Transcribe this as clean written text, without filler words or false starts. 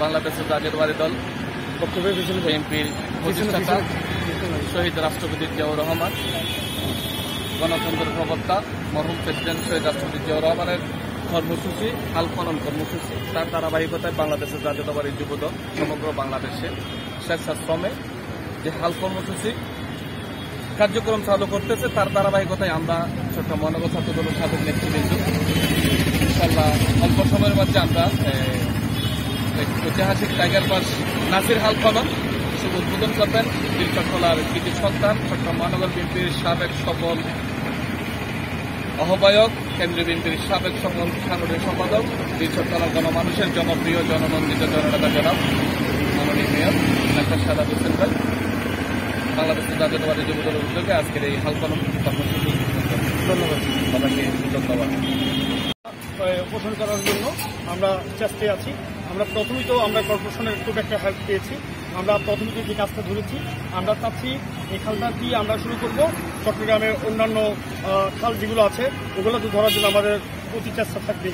বাংলাদেশের জাতীয়তাবাদী দল বিএনপির প্রতিষ্ঠাতা শহীদ রাষ্ট্রপতি জিয়াউর রহমান, গণতন্ত্রের প্রবক্তা মরহুম প্রেসিডেন্ট শহীদ রাষ্ট্রপতি জিয়াউর রহমানের কর্মসূচি হাল খনন কর্মসূচি, তার ধারাবাহিকতায় বাংলাদেশের জাতীয়তাবাদী যুবদল সমগ্র বাংলাদেশে স্বেচ্ছাশ্রমে যে হাল কর্মসূচি কার্যক্রম চালু করতেছে, তার ধারাবাহিকতায় আমরা চট্টগ্রাম মহানগর ছাত্রদলের সাবেক নেতৃবৃন্দ ইনশাআল্লাহ অল্প সময়ের মধ্যে আমরা ঐতিহাসিক টাইগার পাস নাসির হাল খনন শুভ উদ্বোধন করবেন বীর চট্টলার কৃতি সন্তান চট্টগ্রাম মহানগর বিএনপির সাবেক সফল আহ্বায়ক, কেন্দ্রীয় বিএনপির সাবেক সফল সাংগঠনিক সম্পাদক, বীর চট্টলার গণমানুষের জনপ্রিয় জননন্দিত জননেতা জনাব মাননীয় মেয়র ডাক্তার সাদাত হোসেন ভাই বাংলাদেশের জাতীয়তাবাদী যুবদলের উদ্যোগে আজকের এই হাল খনন কর্মসূচি। ধন্যবাদ সবাইকে, ধন্যবাদ। পোষণ করার জন্য আমরা চেষ্টায় আছি। আমরা প্রথমেই তো আমরা কর্পোরেশনের খুব একটা হেল্প পেয়েছি। আমরা প্রথমে যে কাজটা ধরেছি, আমরা চাচ্ছি এই খালটা দিয়ে আমরা শুরু করব। চট্টগ্রামের অন্যান্য খাল যেগুলো আছে ওগুলো তো ধরার জন্য আমাদের প্রতি চেষ্টা থাকবে।